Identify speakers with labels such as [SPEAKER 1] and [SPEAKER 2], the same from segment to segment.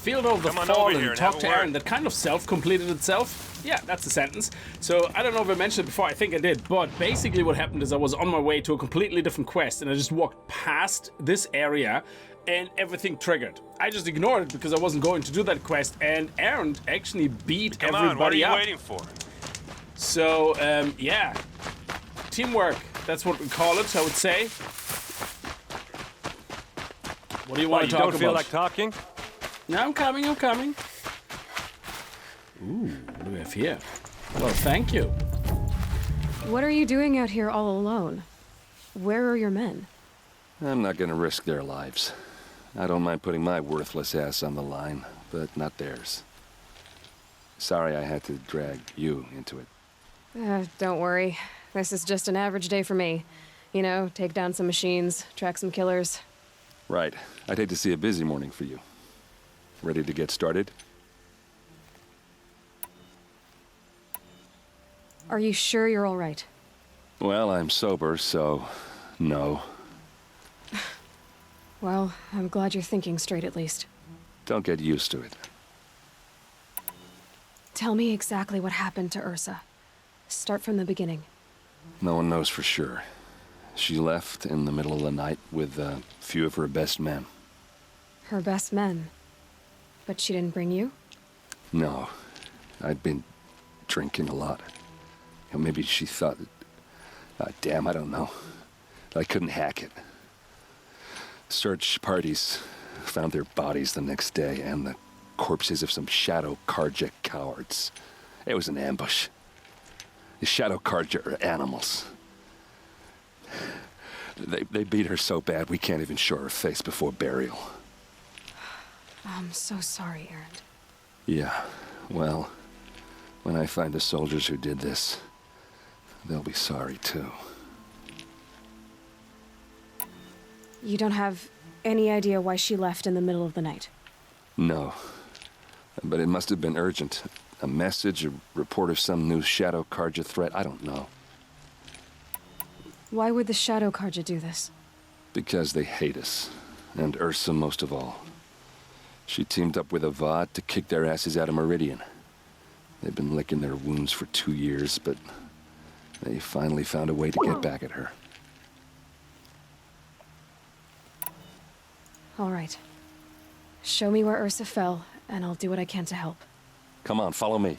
[SPEAKER 1] field of the
[SPEAKER 2] Come on over here
[SPEAKER 1] fallen.
[SPEAKER 2] and
[SPEAKER 1] Talk
[SPEAKER 2] have
[SPEAKER 1] to
[SPEAKER 2] a word.
[SPEAKER 1] Aaron. That kind of self-completed itself. Yeah, that's a sentence. So I don't know if I mentioned it before. I think I did. But basically what happened is I was on my way to a completely different quest and I just walked past this area and everything triggered. I just ignored it because I wasn't going to do that quest, and Aaron actually beat
[SPEAKER 2] Come on, what are
[SPEAKER 1] everybody
[SPEAKER 2] you
[SPEAKER 1] up.
[SPEAKER 2] waiting for?
[SPEAKER 1] So, yeah. Teamwork. That's what we call it, I would say. What do you want to talk
[SPEAKER 2] don't
[SPEAKER 1] about?
[SPEAKER 2] feel like talking?
[SPEAKER 1] No, I'm coming. Ooh, what do we have here? Well, thank you.
[SPEAKER 3] What are you doing out here all alone? Where are your men?
[SPEAKER 4] I'm not gonna risk their lives. I don't mind putting my worthless ass on the line, but not theirs. Sorry I had to drag you into it.
[SPEAKER 3] Don't worry. This is just an average day for me. You know, take down some machines, track some killers.
[SPEAKER 4] Right. I'd hate to see a busy morning for you. Ready to get started?
[SPEAKER 3] Are you sure you're all right?
[SPEAKER 4] Well, I'm sober, so no.
[SPEAKER 3] Well, I'm glad you're thinking straight at least.
[SPEAKER 4] Don't get used to it.
[SPEAKER 3] Tell me exactly what happened to Ursa. Start from the beginning.
[SPEAKER 4] No one knows for sure. She left in the middle of the night with a few of her best men.
[SPEAKER 3] Her best men. But she didn't bring you?
[SPEAKER 4] No. I'd been drinking a lot. Maybe she thought that... damn, I don't know. I couldn't hack it. Search parties found their bodies the next day and the corpses of some Shadow Karja cowards. It was an ambush. The Shadow Karja are animals. They beat her so bad we can't even show her face before burial.
[SPEAKER 3] I'm so sorry, Aaron.
[SPEAKER 4] Yeah, well, when I find the soldiers who did this, they'll be sorry too.
[SPEAKER 3] You don't have any idea why she left in the middle of the night?
[SPEAKER 4] No, but it must have been urgent. A message, a report of some new Shadow Karja threat, I don't know.
[SPEAKER 3] Why would the Shadow Karja do this?
[SPEAKER 4] Because they hate us, and Ursa most of all. She teamed up with Avad to kick their asses out of Meridian. They've been licking their wounds for 2 years, but they finally found a way to get back at her.
[SPEAKER 3] All right. Show me where Ursa fell, and I'll do what I can to help.
[SPEAKER 4] Come on, follow me.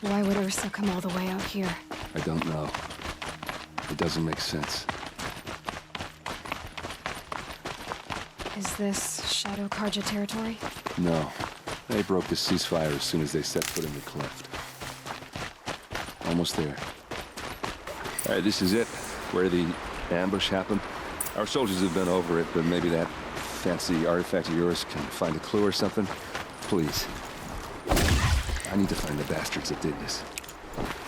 [SPEAKER 3] Why would Ursa come all the way out here?
[SPEAKER 4] I don't know. It doesn't make sense.
[SPEAKER 3] Is this Shadow Karja territory?
[SPEAKER 4] No. They broke the ceasefire as soon as they set foot in the cleft. Almost there. All right, this is it. Where the ambush happened. Our soldiers have been over it, but maybe that fancy artifact of yours can find a clue or something? Please. I need to find the bastards that did this.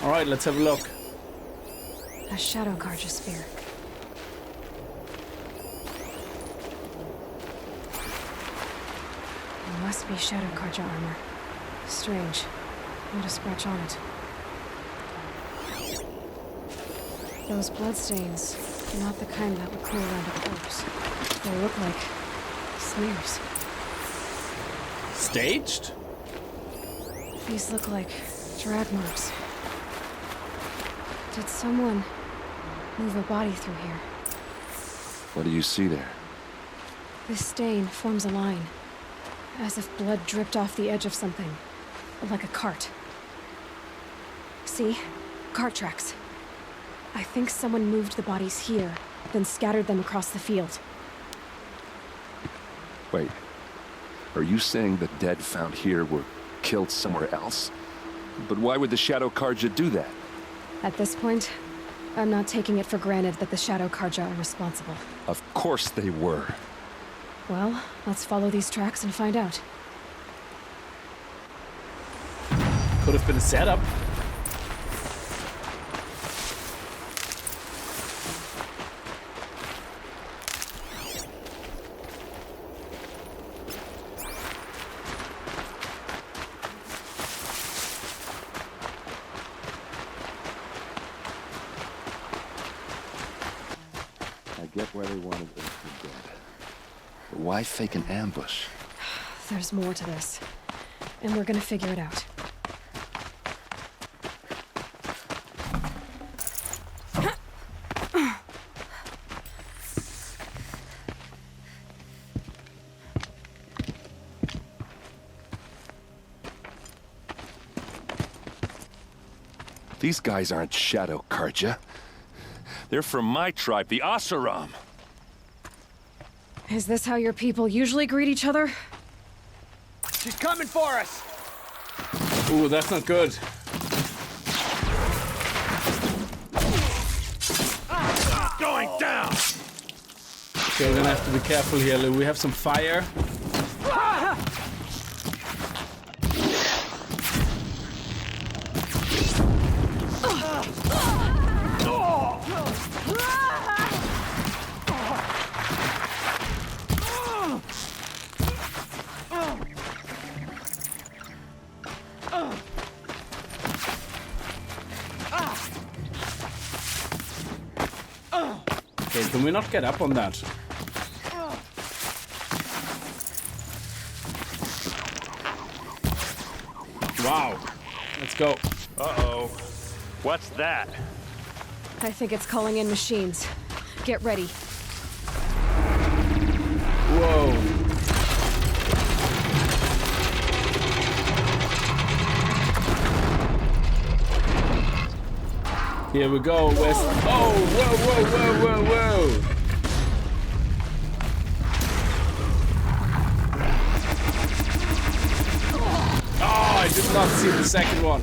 [SPEAKER 1] All right, let's have a look.
[SPEAKER 3] A Shadow Karja spear. It must be Shadow Karja armor. Strange. Not a scratch on it. Those bloodstains, not the kind that would clue around a corpse. They look like smears.
[SPEAKER 1] Staged?
[SPEAKER 3] These look like drag marks. Did someone move a body through here?
[SPEAKER 4] What do you see there?
[SPEAKER 3] This stain forms a line, as if blood dripped off the edge of something, like a cart. See? Cart tracks. I think someone moved the bodies here, then scattered them across the field.
[SPEAKER 4] Wait. Are you saying the dead found here were killed somewhere else? But why would the Shadow Karja do that?
[SPEAKER 3] At this point, I'm not taking it for granted that the Shadow Karja are responsible.
[SPEAKER 4] Of course they were.
[SPEAKER 3] Well, let's follow these tracks and find out.
[SPEAKER 1] Could have been a setup.
[SPEAKER 4] I get why they wanted Ursa dead. Why fake an ambush?
[SPEAKER 3] There's more to this. And we're gonna figure it out.
[SPEAKER 4] These guys aren't Shadow Karja. They're from my tribe, the Oseram.
[SPEAKER 3] Is this how your people usually greet each other?
[SPEAKER 2] She's coming for us!
[SPEAKER 1] Ooh, that's not good.
[SPEAKER 2] Going down!
[SPEAKER 1] Okay, we're gonna have to be careful here, Lou. We have some fire. Okay, can we not get up on that? Wow. Let's go.
[SPEAKER 2] Uh-oh. What's that?
[SPEAKER 3] I think it's calling in machines. Get ready.
[SPEAKER 1] Whoa. Here we go, West. Oh, whoa, whoa, whoa, whoa, whoa. Oh, I did not see the second one.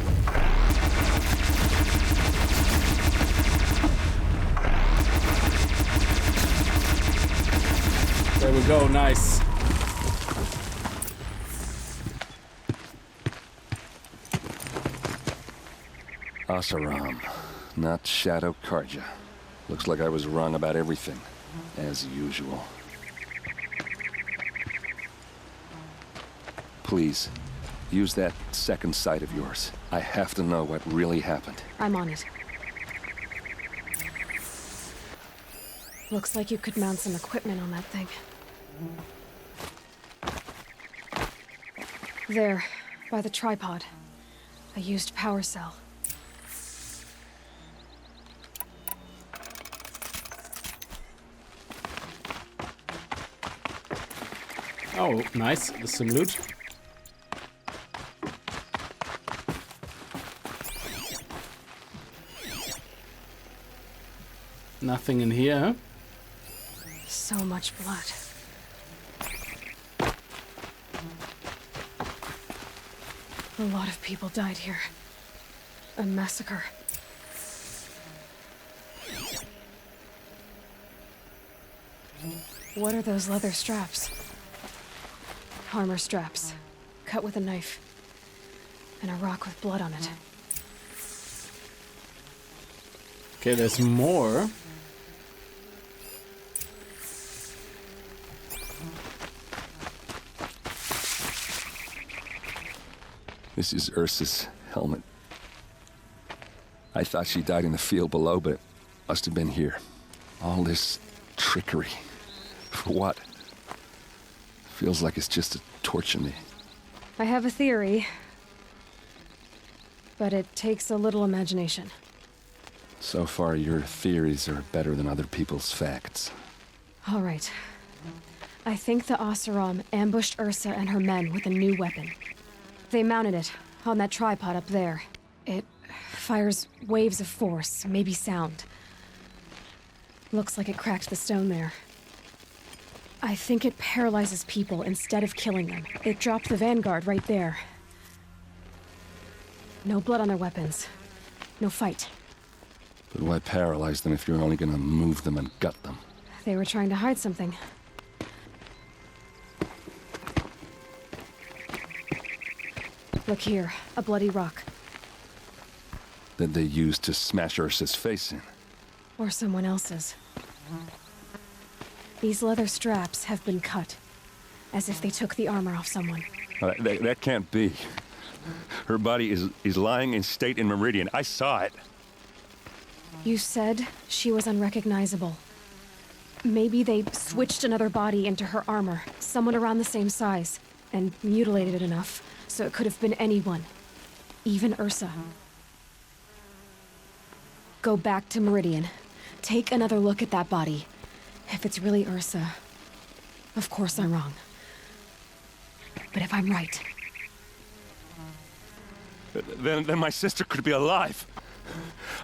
[SPEAKER 1] There we go, nice.
[SPEAKER 4] Oseram, not Shadow Karja. Looks like I was wrong about everything, as usual. Please, use that second sight of yours. I have to know what really happened.
[SPEAKER 3] I'm on it. Looks like you could mount some equipment on that thing. There, by the tripod. A used power cell.
[SPEAKER 1] Oh, nice. Some loot. Nothing in here.
[SPEAKER 3] So much blood. A lot of people died here. A massacre. What are those leather straps? Armor straps, cut with a knife. And a rock with blood on it.
[SPEAKER 1] Okay, there's more.
[SPEAKER 4] This is Ursa's helmet. I thought she died in the field below, but it must have been here. All this trickery. For what? Feels like it's just to torture me.
[SPEAKER 3] I have a theory. But it takes a little imagination.
[SPEAKER 4] So far, your theories are better than other people's facts.
[SPEAKER 3] All right. I think the Oseram ambushed Ursa and her men with a new weapon. They mounted it on that tripod up there. It fires waves of force, maybe sound. Looks like it cracked the stone there. I think it paralyzes people instead of killing them. It dropped the vanguard right there. No blood on their weapons. No fight.
[SPEAKER 4] But why paralyze them if you're only gonna move them and gut them?
[SPEAKER 3] They were trying to hide something. Look here, a bloody rock.
[SPEAKER 4] That they used to smash Ursa's face in.
[SPEAKER 3] Or someone else's. These leather straps have been cut. As if they took the armor off someone.
[SPEAKER 4] That can't be. Her body is lying in state in Meridian. I saw it.
[SPEAKER 3] You said she was unrecognizable. Maybe they switched another body into her armor, someone around the same size, and mutilated it enough, so it could have been anyone. Even Ursa. Go back to Meridian. Take another look at that body. If it's really Ursa, of course I'm wrong. But if I'm right...
[SPEAKER 2] Then my sister could be alive.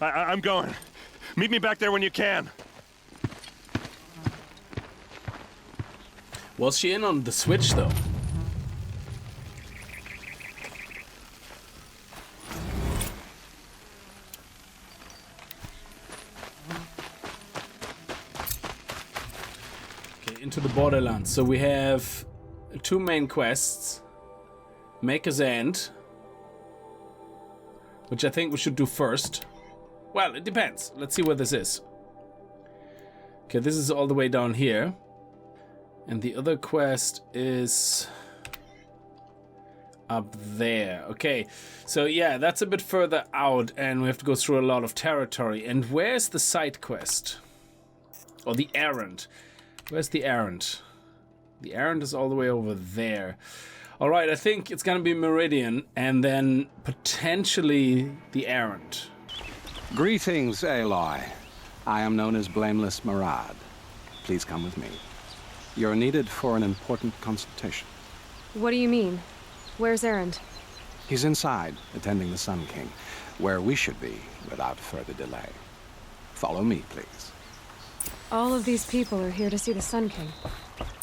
[SPEAKER 2] I'm going. Meet me back there when you can.
[SPEAKER 1] Was she in on the switch, though? Okay, into the Borderlands. So we have 2 main quests. Maker's End, which I think we should do first. Well, it depends. Let's see where this is. Okay, this is all the way down here. And the other quest is up there. Okay, so yeah, that's a bit further out and we have to go through a lot of territory. And where's the side quest? Or the errand? Where's the errand? The errand is all the way over there. Alright, I think it's gonna be Meridian and then potentially the errand.
[SPEAKER 5] Greetings, Aloy. I am known as Blameless Murad. Please come with me. You're needed for an important consultation.
[SPEAKER 3] What do you mean? Where's Erend?
[SPEAKER 5] He's inside, attending the Sun King, where we should be without further delay. Follow me, please.
[SPEAKER 3] All of these people are here to see the Sun King.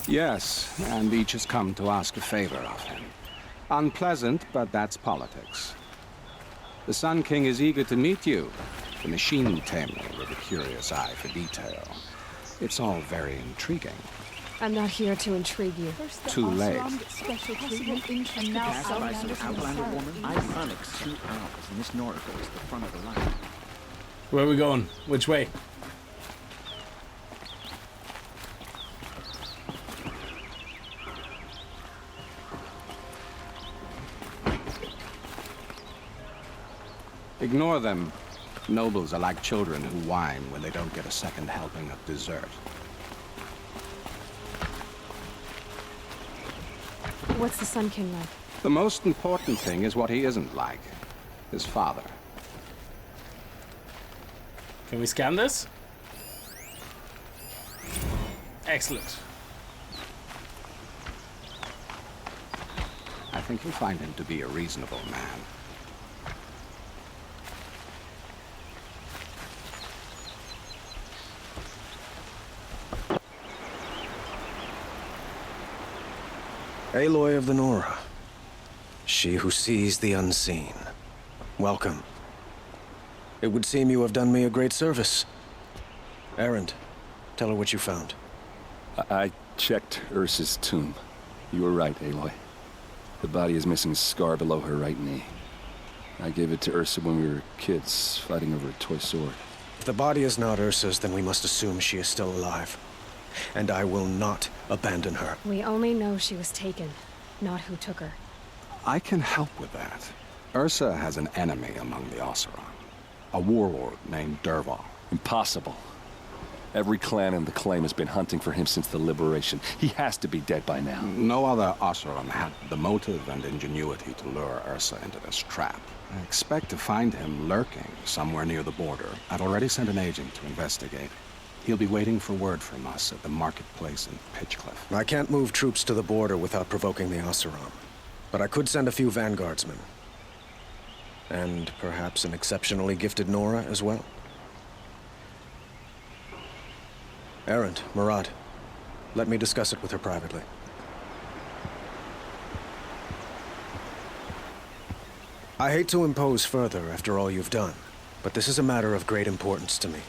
[SPEAKER 5] Yes, and each has come to ask a favor of him. Unpleasant, but that's politics. The Sun King is eager to meet you, the machine tamer with a curious eye for detail. It's all very intriguing.
[SPEAKER 3] I'm not here to intrigue you.
[SPEAKER 5] Too late.
[SPEAKER 6] Ironic 2 hours, and this Noriko is the front of the line.
[SPEAKER 1] Where are we going? Which way?
[SPEAKER 5] Ignore them. Nobles are like children who whine when they don't get a second helping of dessert.
[SPEAKER 3] What's the Sun King like?
[SPEAKER 5] The most important thing is what he isn't like. His father.
[SPEAKER 1] Can we scan this? Excellent.
[SPEAKER 5] I think you'll find him to be a reasonable man.
[SPEAKER 7] Aloy of the Nora. She who sees the unseen. Welcome. It would seem you have done me a great service. Erend, tell her what you found.
[SPEAKER 4] I checked Ursa's tomb. You were right, Aloy. The body is missing a scar below her right knee. I gave it to Ursa when we were kids, fighting over a toy sword.
[SPEAKER 7] If the body is not Ursa's, then we must assume she is still alive. And I will not abandon her.
[SPEAKER 3] We only know she was taken, not who took her.
[SPEAKER 5] I can help with that. Ursa has an enemy among the Oseram. A warlord named Dervahl.
[SPEAKER 4] Impossible. Every clan in the claim has been hunting for him since the liberation. He has to be dead by now.
[SPEAKER 5] No other Oseram had the motive and ingenuity to lure Ursa into this trap. I expect to find him lurking somewhere near the border. I've already sent an agent to investigate. He'll be waiting for word from us at the marketplace in Pitchcliff.
[SPEAKER 7] I can't move troops to the border without provoking the Oseram. But I could send a few vanguardsmen. And perhaps an exceptionally gifted Nora as well. Erend, Murad, let me discuss it with her privately. I hate to impose further after all you've done, but this is a matter of great importance to me.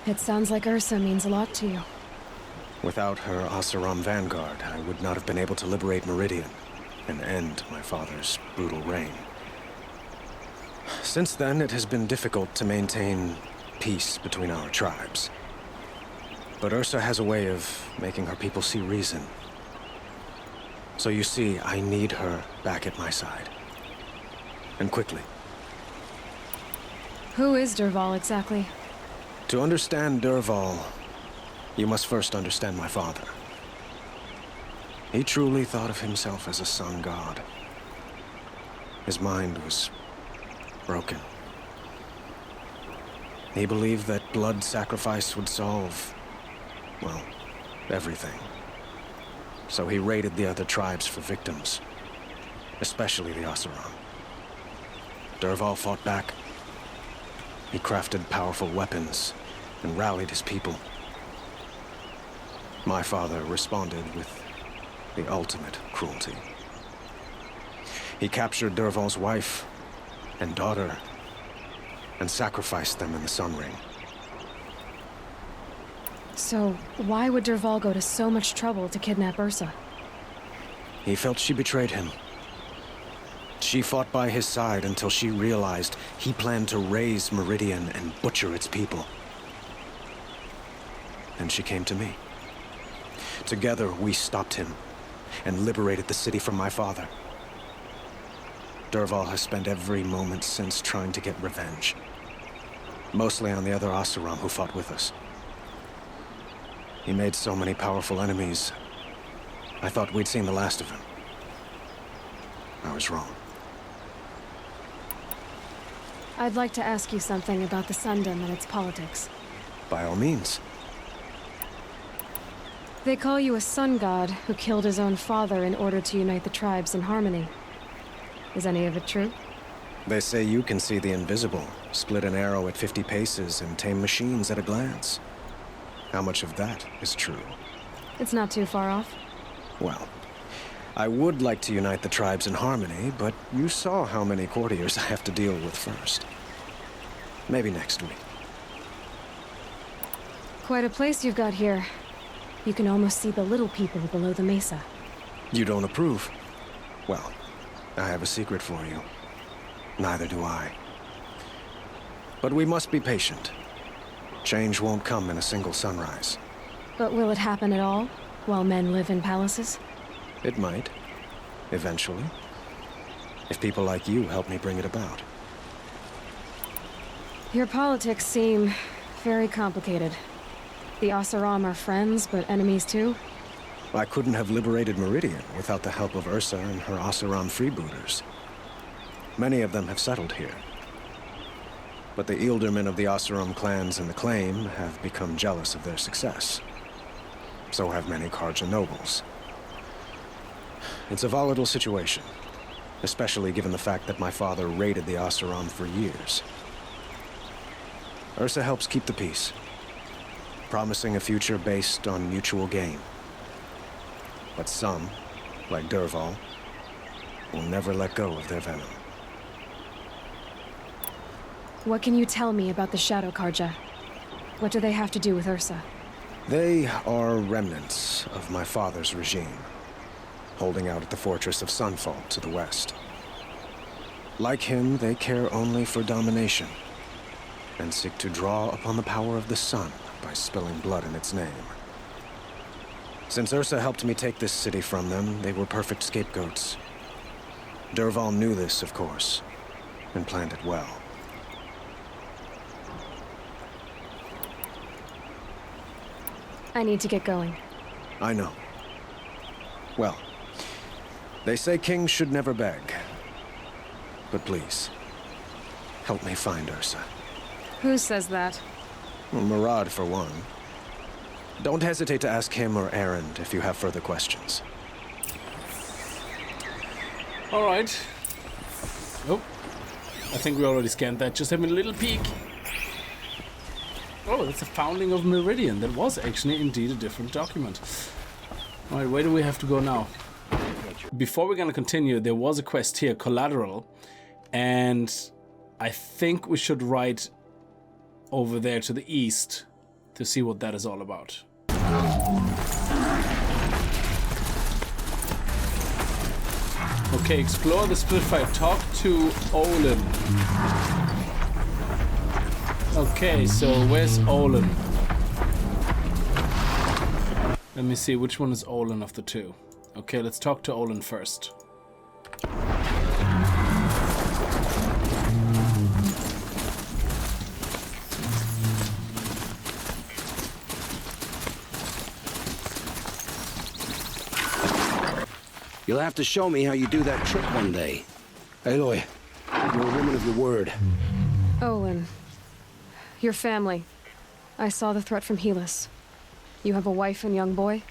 [SPEAKER 3] It sounds like Ursa means a lot to you.
[SPEAKER 7] Without her Oseram vanguard, I would not have been able to liberate Meridian and end my father's brutal reign. Since then, it has been difficult to maintain peace between our tribes. But Ursa has a way of making her people see reason. So you see, I need her back at my side. And quickly.
[SPEAKER 3] Who is Dervahl exactly?
[SPEAKER 7] To understand Dervahl, you must first understand my father. He truly thought of himself as a sun god. His mind was broken. He believed that blood sacrifice would solve, well, everything. So he raided the other tribes for victims, especially the Oseram. Dervahl fought back. He crafted powerful weapons and rallied his people. My father responded with the ultimate cruelty. He captured Dervahl's wife and daughter and sacrificed them in the Sun Ring.
[SPEAKER 3] So, why would Dervahl go to so much trouble to kidnap Ursa?
[SPEAKER 7] He felt she betrayed him. She fought by his side until she realized he planned to raise Meridian and butcher its people. And she came to me. Together, we stopped him and liberated the city from my father. Dervahl has spent every moment since trying to get revenge. Mostly on the other Oseram who fought with us. He made so many powerful enemies, I thought we'd seen the last of him. I was wrong.
[SPEAKER 3] I'd like to ask you something about the Sundom and its politics.
[SPEAKER 7] By all means.
[SPEAKER 3] They call you a sun god who killed his own father in order to unite the tribes in harmony. Is any of it true?
[SPEAKER 7] They say you can see the invisible, split an arrow at 50 paces, and tame machines at a glance. How much of that is true?
[SPEAKER 3] It's not too far off.
[SPEAKER 7] Well, I would like to unite the tribes in harmony, but you saw how many courtiers I have to deal with first. Maybe next week.
[SPEAKER 3] Quite a place you've got here. You can almost see the little people below the mesa.
[SPEAKER 7] You don't approve? Well, I have a secret for you. Neither do I. But we must be patient. Change won't come in a single sunrise.
[SPEAKER 3] But will it happen at all, while men live in palaces?
[SPEAKER 7] It might. Eventually. If people like you help me bring it about.
[SPEAKER 3] Your politics seem very complicated. The Oseram are friends, but enemies too?
[SPEAKER 7] I couldn't have liberated Meridian without the help of Ursa and her Oseram freebooters. Many of them have settled here. But the ealdormen of the Oseram clans in the claim have become jealous of their success. So have many Karja nobles. It's a volatile situation, especially given the fact that my father raided the Oseram for years. Ursa helps keep the peace, promising a future based on mutual gain. But some, like Dervahl, will never let go of their venom.
[SPEAKER 3] What can you tell me about the Shadow Karja? What do they have to do with Ursa?
[SPEAKER 7] They are remnants of my father's regime, holding out at the fortress of Sunfall to the west. Like him, they care only for domination, and seek to draw upon the power of the sun by spilling blood in its name. Since Ursa helped me take this city from them, they were perfect scapegoats. Dervahl knew this, of course, and planned it well.
[SPEAKER 3] I need to get going.
[SPEAKER 7] I know. Well, they say kings should never beg. But please, help me find Ursa.
[SPEAKER 3] Who says that?
[SPEAKER 7] Well, Murad, for one. Don't hesitate to ask him or Erend if you have further questions.
[SPEAKER 1] All right. Oh, I think we already scanned that. Just having a little peek. Oh, that's the founding of Meridian. That was actually indeed a different document. All right, where do we have to go now? Before we're going to continue, there was a quest here, Collateral. And I think we should write over there to the east to see what that is all about. Okay, explore the Spitfire. Talk to Olin. Okay, so where's Olin? Let me see, which one is Olin of the two? Okay, let's talk to Olin first.
[SPEAKER 5] You'll have to show me how you do that trick one day. Aloy, you're a woman of your word.
[SPEAKER 3] Olin. Your family. I saw the threat from Helis. You have a wife and young boy?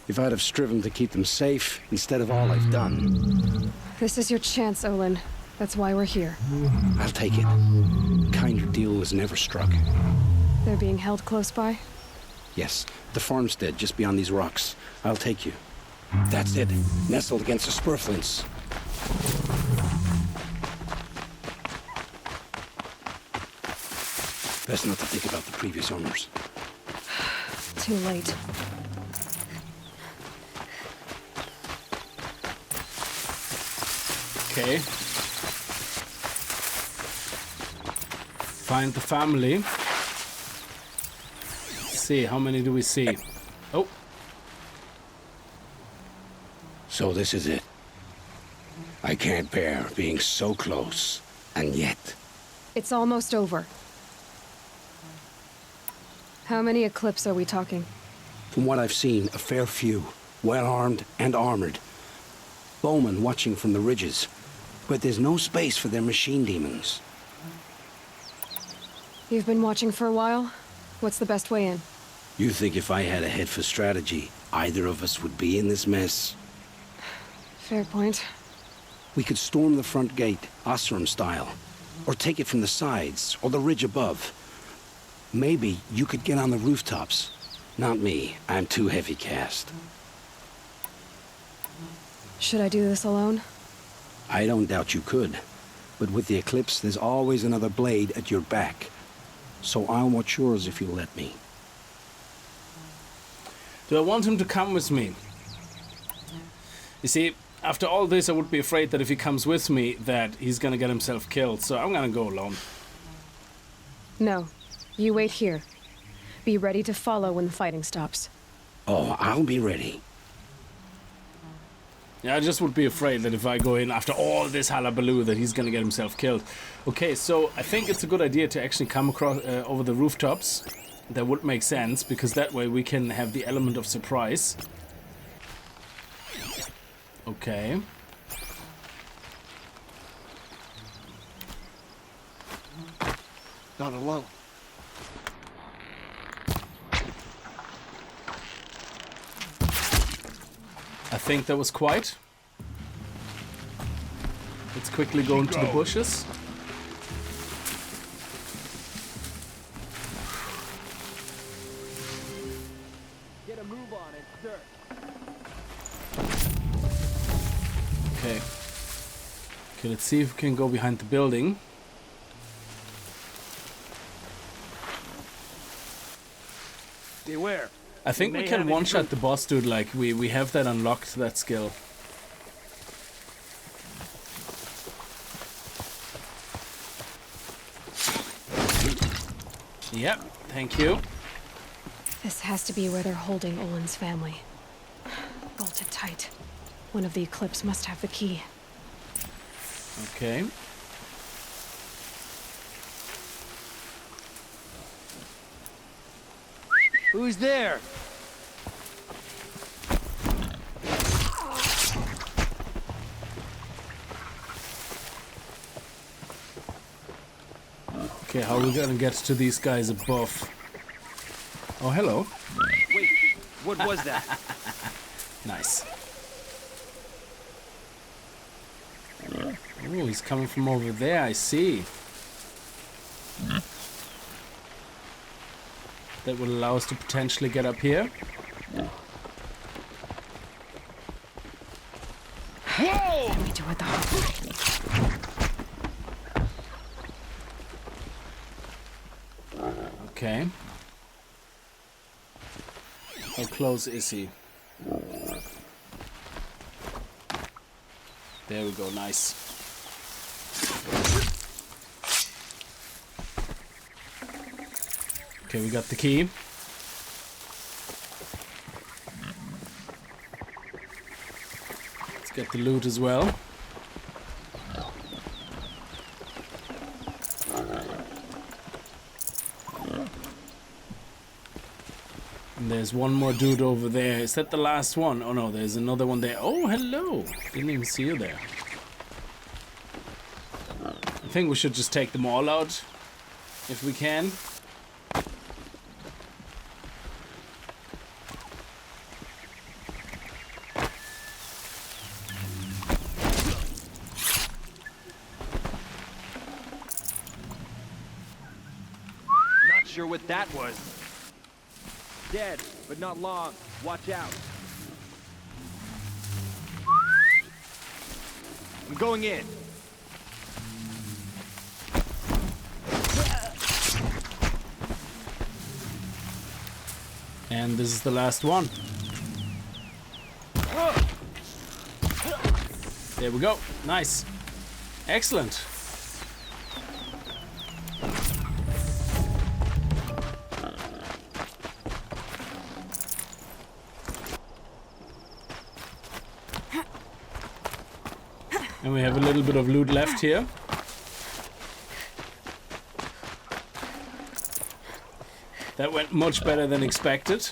[SPEAKER 5] If I'd have striven to keep them safe instead of all I've done.
[SPEAKER 3] This is your chance, Olin. That's why we're here.
[SPEAKER 5] I'll take it. Kinder deal was never struck.
[SPEAKER 3] They're being held close by?
[SPEAKER 5] Yes, the farmstead just beyond these rocks. I'll take you. That's it. Nestled against the spurflints. Best not to think about the previous owners.
[SPEAKER 3] Too late.
[SPEAKER 1] Okay. Find the family. Let's see, how many do we see? Oh.
[SPEAKER 5] So this is it. I can't bear being so close, and yet...
[SPEAKER 3] It's almost over. How many Eclipse are we talking?
[SPEAKER 5] From what I've seen, a fair few. Well-armed and armored. Bowmen watching from the ridges. But there's no space for their machine demons.
[SPEAKER 3] You've been watching for a while? What's the best way in?
[SPEAKER 5] You think if I had a head for strategy, either of us would be in this mess?
[SPEAKER 3] Fair point.
[SPEAKER 5] We could storm the front gate, Osram style. Or take it from the sides, or the ridge above. Maybe you could get on the rooftops. Not me. I'm too heavy cast.
[SPEAKER 3] Should I do this alone?
[SPEAKER 5] I don't doubt you could. But with the Eclipse, there's always another blade at your back. So I'll watch yours if you let me.
[SPEAKER 1] Do I want him to come with me? You see, after all this, I would be afraid that if he comes with me, that he's gonna get himself killed. So I'm gonna go alone.
[SPEAKER 3] No. You wait here. Be ready to follow when the fighting stops.
[SPEAKER 5] Oh, I'll be ready.
[SPEAKER 1] Yeah, I just would be afraid that if I go in after all this hullabaloo that he's gonna get himself killed. Okay, so I think it's a good idea to actually come across over the rooftops. That would make sense, because that way we can have the element of surprise. Okay.
[SPEAKER 6] Not alone.
[SPEAKER 1] I think that was quite. Let's quickly go into the bushes.
[SPEAKER 8] Get a move on it, sir.
[SPEAKER 1] Okay. Okay, let's see if we can go behind the building.
[SPEAKER 8] Beware.
[SPEAKER 1] I think we can one-shot the boss dude, like we have that unlocked, that skill. Yep, thank you.
[SPEAKER 3] This has to be where they're holding Olin's family. Bolted tight. One of the Eclipse must have the key.
[SPEAKER 1] Okay.
[SPEAKER 8] Who's there?
[SPEAKER 1] Okay, how are we gonna get to these guys above? Oh, hello.
[SPEAKER 8] Wait, what was that?
[SPEAKER 1] Nice. Oh, he's coming from over there, I see. That will allow us to potentially get up here.
[SPEAKER 3] Whoa! Let me do it the hard way.
[SPEAKER 1] Okay. How close is he? There we go, nice. Okay, we got the key. Let's get the loot as well. And there's there's one more dude over there. Is that the last one? Oh no, there's another one there. Oh, hello. Didn't even see you there. I think we should just take them all out if we can.
[SPEAKER 8] Not sure what that was. Dead, but not long. Watch out. I'm going in.
[SPEAKER 1] And this is the last one. There we go. Nice. Excellent. And we have a little bit of loot left here. That went much better than expected.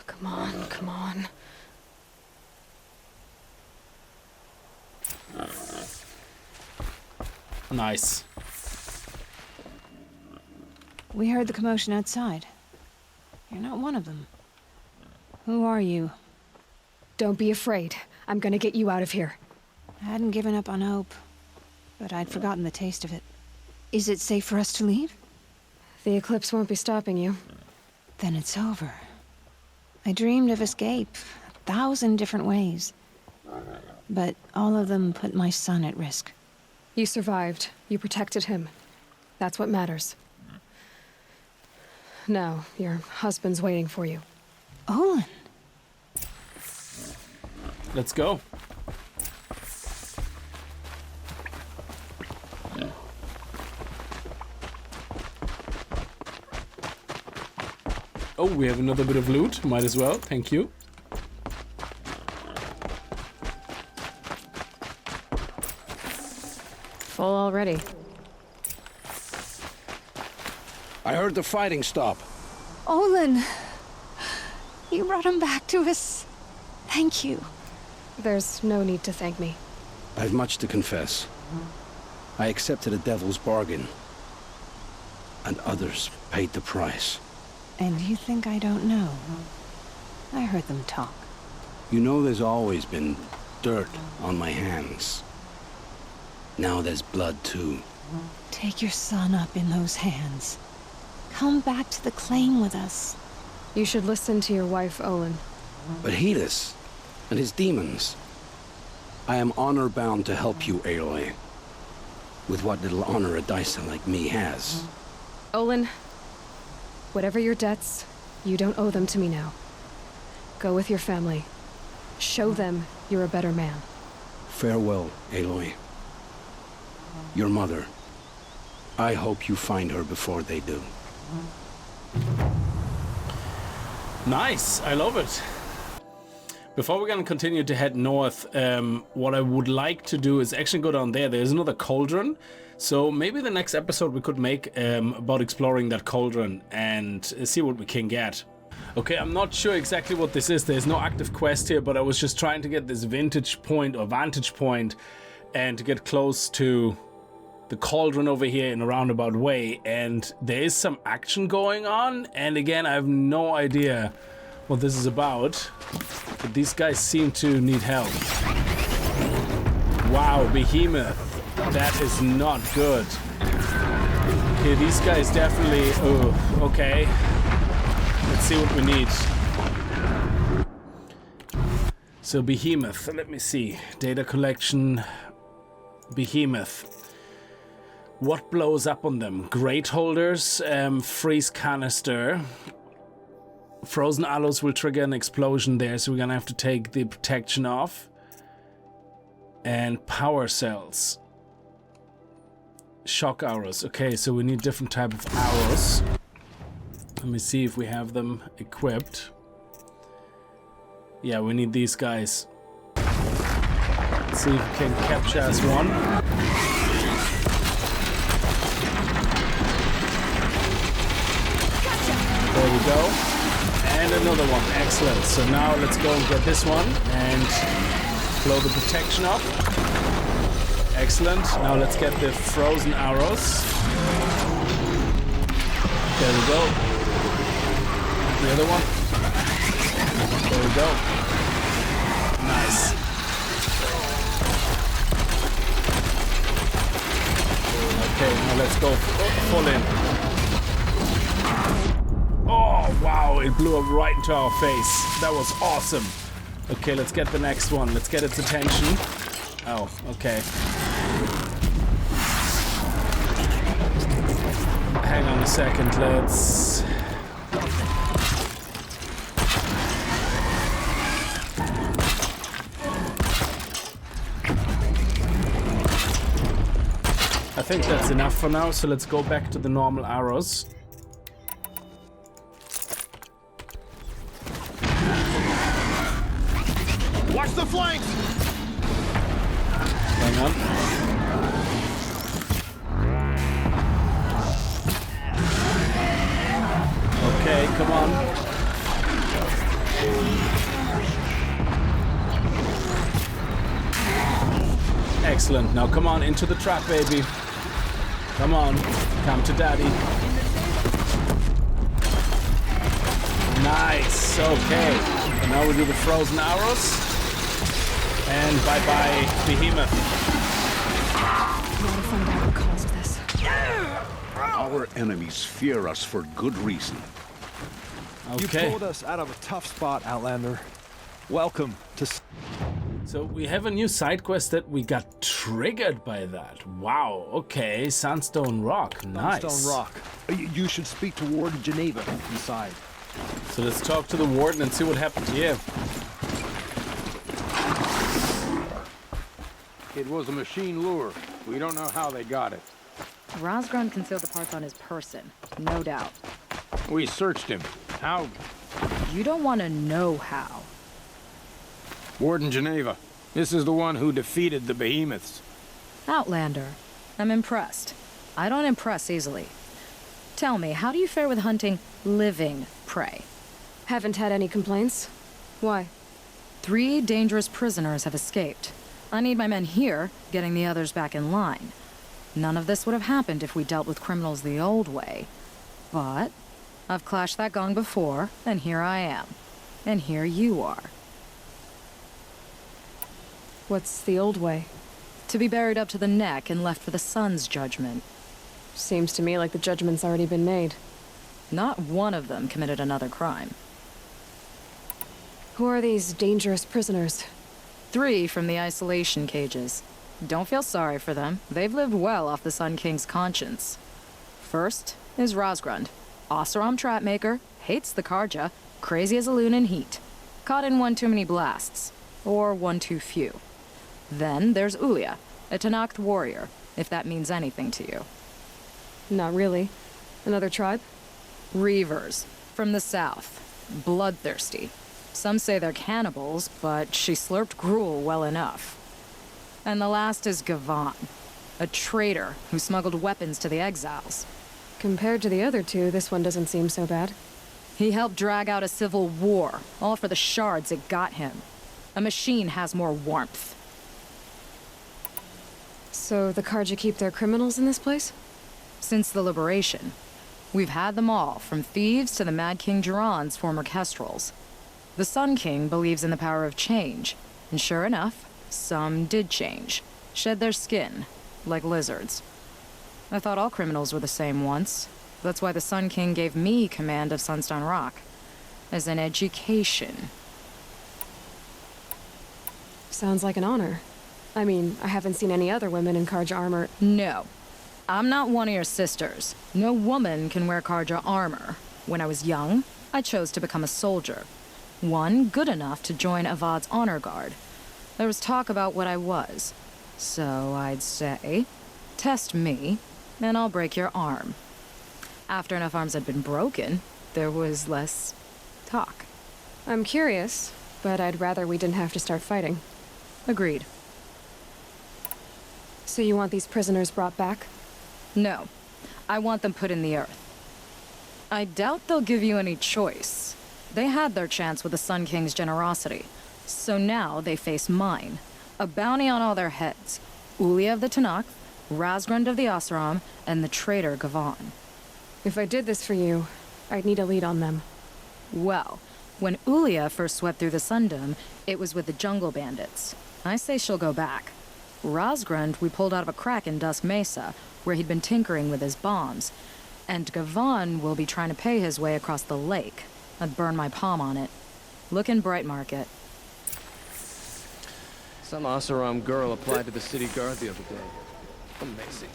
[SPEAKER 3] Come on, come on.
[SPEAKER 1] Nice.
[SPEAKER 9] We heard the commotion outside. You're not one of them. Who are you?
[SPEAKER 3] Don't be afraid. I'm gonna get you out of here.
[SPEAKER 9] I hadn't given up on hope, but I'd forgotten the taste of it. Is it safe for us to leave?
[SPEAKER 3] The eclipse won't be stopping you.
[SPEAKER 9] Then it's over. I dreamed of escape 1,000 different ways. But all of them put my son at risk.
[SPEAKER 3] You survived. You protected him. That's what matters. Now, your husband's waiting for you.
[SPEAKER 9] Olin!
[SPEAKER 1] Let's go. Oh, we have another bit of loot. Might as well. Thank you.
[SPEAKER 3] Full already.
[SPEAKER 5] I heard the fighting stop.
[SPEAKER 9] Olin! You brought him back to us. Thank you.
[SPEAKER 3] There's no need to thank me.
[SPEAKER 5] I've much to confess. I accepted a devil's bargain. And others paid the price.
[SPEAKER 9] And you think I don't know? I heard them talk.
[SPEAKER 5] You know there's always been dirt on my hands. Now there's blood too.
[SPEAKER 9] Take your son up in those hands. Come back to the claim with us.
[SPEAKER 3] You should listen to your wife, Olin.
[SPEAKER 5] But Helis and his demons. I am honor-bound to help you, Aloy. With what little honor a Dyson like me has.
[SPEAKER 3] Olin, whatever your debts, you don't owe them to me now. Go with your family. Show them you're a better man.
[SPEAKER 5] Farewell, Aloy. Your mother. I hope you find her before they do.
[SPEAKER 1] Nice. I love it. Before we're going to continue to head north, what I would like to do is actually go down there. There's another cauldron. So maybe the next episode we could make about exploring that cauldron and see what we can get. Okay, I'm not sure exactly what this is. There's no active quest here, but I was just trying to get this vantage point and to get close to the cauldron over here in a roundabout way. And there is some action going on. And again, I have no idea what this is about. But these guys seem to need help. Wow, Behemoth. That is not good. Okay, these guys definitely... Oh, okay. Let's see what we need. So Behemoth, let me see. Data collection. Behemoth. What blows up on them? Grate holders, freeze canister. Frozen aloes will trigger an explosion there, so we're gonna have to take the protection off. And power cells. Shock arrows. Okay, so we need different type of arrows. Let me see if we have them equipped. Yeah, we need these guys. Let's see if we can capture us one. go. And another one. Excellent. So now let's go and get this one and blow the protection up. Excellent. Now let's get the frozen arrows. There we go. The other one. There we go. Nice. Okay, now let's go full in. Oh, wow, it blew up right into our face. That was awesome. Okay, let's get the next one. Let's get its attention. Oh, okay. Hang on a second, let's... I think that's enough for now, so let's go back to the normal arrows.
[SPEAKER 8] Watch the flanks!
[SPEAKER 1] Hang on. Okay, come on. Excellent. Now come on, into the trap, baby. Come on. Come to daddy. Nice. Okay. And now we do the frozen arrows. And bye-bye, Behemoth.
[SPEAKER 3] Gotta find out what caused this.
[SPEAKER 10] Our enemies fear us for good reason.
[SPEAKER 1] Okay.
[SPEAKER 6] You pulled us out of a tough spot, Outlander. Welcome to...
[SPEAKER 1] So we have a new side quest that we got triggered by that. Wow, okay, Sandstone Rock, nice.
[SPEAKER 6] Sandstone Rock. You should speak to Warden Geneva inside.
[SPEAKER 1] So let's talk to the Warden and see what happened here.
[SPEAKER 5] It was a machine lure. We don't know how they got it.
[SPEAKER 11] Rosgrund concealed the parts on his person, no doubt.
[SPEAKER 5] We searched him. How?
[SPEAKER 11] You don't want to know how.
[SPEAKER 5] Warden Geneva. This is the one who defeated the behemoths.
[SPEAKER 11] Outlander, I'm impressed. I don't impress easily. Tell me, how do you fare with hunting living prey?
[SPEAKER 3] Haven't had any complaints. Why?
[SPEAKER 11] 3 dangerous prisoners have escaped. I need my men here, getting the others back in line. None of this would have happened if we dealt with criminals the old way. But I've clashed that gong before, and here I am. And here you are.
[SPEAKER 3] What's the old way?
[SPEAKER 11] To be buried up to the neck and left for the sun's judgment.
[SPEAKER 3] Seems to me like the judgment's already been made.
[SPEAKER 11] Not one of them committed another crime.
[SPEAKER 3] Who are these dangerous prisoners?
[SPEAKER 11] 3 from the isolation cages. Don't feel sorry for them. They've lived well off the Sun King's conscience. First is Rosgrund. Oseram trapmaker, hates the Karja, crazy as a loon in heat. Caught in one too many blasts. Or one too few. Then there's Ulia, a Tanakh warrior, if that means anything to you.
[SPEAKER 3] Not really. Another tribe?
[SPEAKER 11] Reavers, from the south. Bloodthirsty. Some say they're cannibals, but she slurped gruel well enough. And the last is Gavan, a traitor who smuggled weapons to the exiles.
[SPEAKER 3] Compared to the other 2, this one doesn't seem so bad.
[SPEAKER 11] He helped drag out a civil war, all for the shards it got him. A machine has more warmth.
[SPEAKER 3] So the Karja keep their criminals in this place?
[SPEAKER 11] Since the liberation. We've had them all, from thieves to the Mad King Jiran's former kestrels. The Sun King believes in the power of change, and sure enough, some did change. Shed their skin, like lizards. I thought all criminals were the same once. That's why the Sun King gave me command of Sunstone Rock. As an education.
[SPEAKER 3] Sounds like an honor. I mean, I haven't seen any other women in Karja armor.
[SPEAKER 11] No. I'm not one of your sisters. No woman can wear Karja armor. When I was young, I chose to become a soldier. One good enough to join Avad's honor guard. There was talk about what I was. So I'd say, test me, and I'll break your arm. After enough arms had been broken, there was less talk.
[SPEAKER 3] I'm curious, but I'd rather we didn't have to start fighting.
[SPEAKER 11] Agreed.
[SPEAKER 3] So you want these prisoners brought back?
[SPEAKER 11] No. I want them put in the earth. I doubt they'll give you any choice. They had their chance with the Sun King's generosity. So now they face mine. A bounty on all their heads. Ulia of the Tanakh, Razgrund of the Oseram, and the traitor Gavan.
[SPEAKER 3] If I did this for you, I'd need a lead on them.
[SPEAKER 11] Well, when Ulia first swept through the Sundom, it was with the jungle bandits. I say she'll go back. Razgrund we pulled out of a crack in Dusk Mesa, where he'd been tinkering with his bombs. And Gavan will be trying to pay his way across the lake. I'd burn my palm on it. Look in Bright Market.
[SPEAKER 12] Some Oseram girl applied to the city guard the other day. Amazing.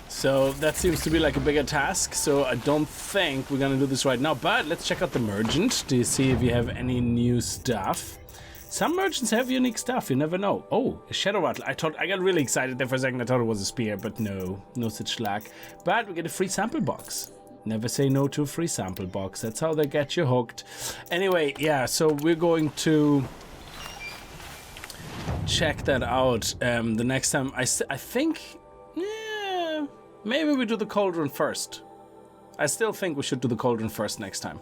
[SPEAKER 1] So that seems to be like a bigger task, so I don't think we're gonna do this right now, but let's check out the merchant to see if you have any new stuff. Some merchants have unique stuff, you never know. Oh, a shadow rattle. I got really excited there for a second. I thought it was a spear, but no such luck. But we get a free sample box. Never say no to a free sample box. That's how they get you hooked. Anyway, yeah, so we're going to check that out the next time. I think, yeah, maybe we do the cauldron first. I still think we should do the cauldron first next time.